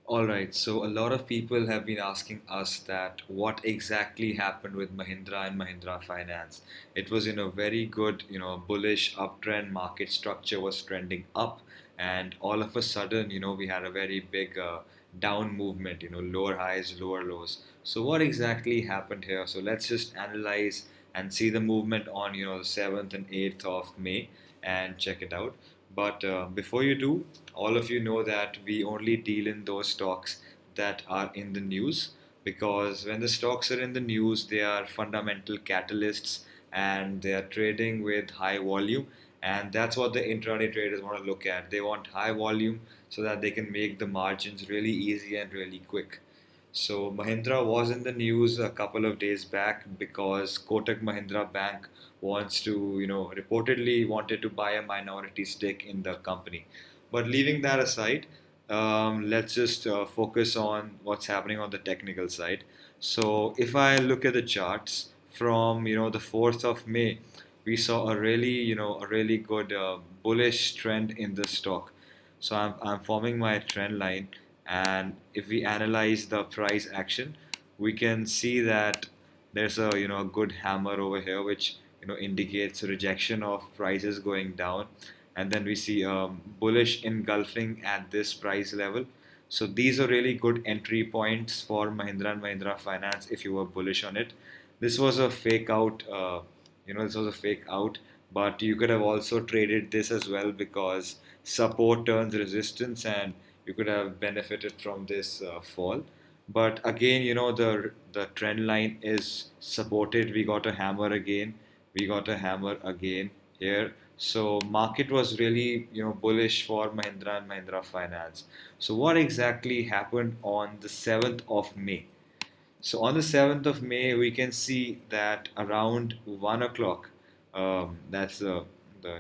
All right, so a lot of people have been asking us that what exactly happened with Mahindra and Mahindra Finance. It was in a very good, bullish uptrend. Market structure was trending up, and all of a sudden, we had a very big down movement. Lower highs, lower lows. So what exactly happened here? So let's just analyze and see the movement on, the 7th and 8th of May and check it out. But before you do, all of you know that we only deal in those stocks that are in the news, because when the stocks are in the news, they are fundamental catalysts and they are trading with high volume. And that's what the intraday traders want to look at. They want high volume so that they can make the margins really easy and really quick. So Mahindra was in the news a couple of days back because Kotak Mahindra Bank wants to, reportedly wanted to buy a minority stake in the company. But leaving that aside, let's just focus on what's happening on the technical side. So if I look at the charts from, the 4th of May, we saw a really good bullish trend in the stock. So I'm forming my trend line, and if we analyze the price action, we can see that there's a good hammer over here which indicates rejection of prices going down, and then we see bullish engulfing at this price level. So these are really good entry points for Mahindra and Mahindra Finance if you were bullish on it. This was a fake out, this was a fake out, but you could have also traded this as well because support turns resistance and you could have benefited from this fall. But again, the trend line is supported. We got a hammer again. We got a hammer again here. So market was really bullish for Mahindra and Mahindra Finance. So what exactly happened on the 7th of May? So on the 7th of May, we can see that around 1 o'clock, that's the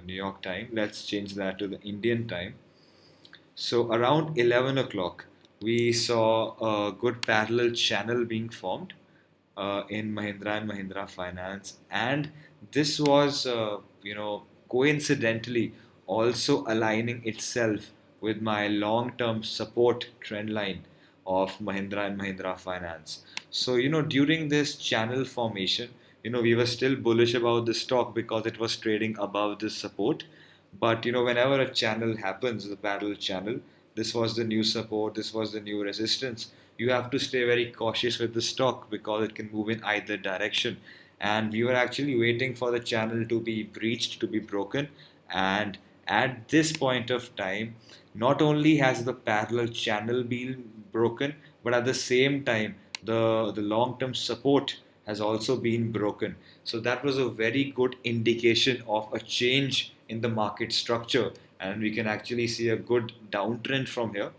New York time. Let's change that to the Indian time. So around 11 o'clock, we saw a good parallel channel being formed in Mahindra and Mahindra Finance, and this was, coincidentally also aligning itself with my long-term support trend line of Mahindra and Mahindra Finance. So, during this channel formation, we were still bullish about the stock because it was trading above this support. But whenever a channel happens, the parallel channel, this was the new support, this was the new resistance. You have to stay very cautious with the stock because it can move in either direction. And we were actually waiting for the channel to be breached, to be broken. And at this point of time, not only has the parallel channel been broken, but at the same time, the long term support has also been broken. So that was a very good indication of a change in the market structure, and we can actually see a good downtrend from here.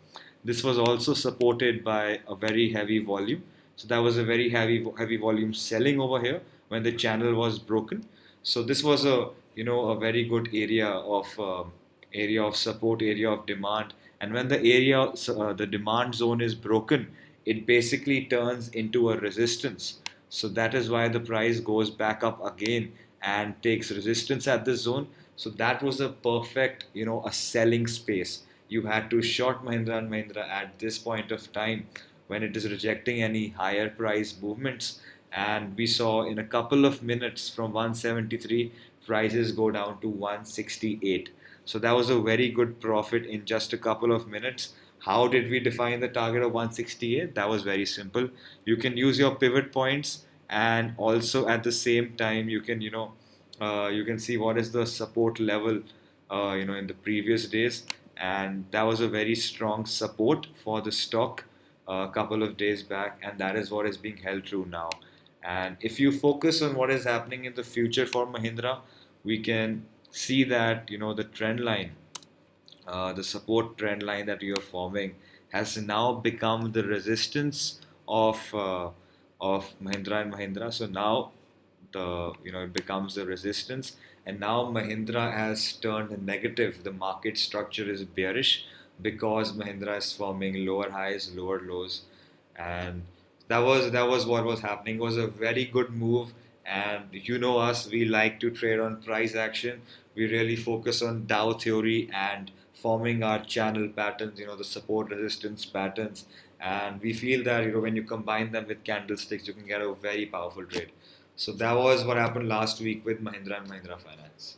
This was also supported by a very heavy volume. So that was a very heavy volume selling over here when the channel was broken. So this was a very good area of support, area of demand. And when the demand zone is broken, it basically turns into a resistance. So that is why the price goes back up again and takes resistance at this zone. So that was a perfect, a selling space. You had to short Mahindra and Mahindra at this point of time when it is rejecting any higher price movements. And we saw in a couple of minutes from 173 prices go down to 168. So that was a very good profit in just a couple of minutes. How did we define the target of 168? That was very simple. You can use your pivot points, and also at the same time you can see what is the support level in the previous days, and that was a very strong support for the stock a couple of days back, and that is what is being held true now. And if you focus on what is happening in the future for Mahindra, we can see that the trend line, the support trend line that you are forming has now become the resistance of Mahindra and Mahindra. So now the it becomes the resistance, and now Mahindra has turned negative. The market structure is bearish because Mahindra is forming lower highs, lower lows, and that was what was happening. It was a very good move, and us, we like to trade on price action. We really focus on Dow theory and forming our channel patterns, the support resistance patterns. And we feel that, when you combine them with candlesticks, you can get a very powerful trade. So that was what happened last week with Mahindra and Mahindra Finance.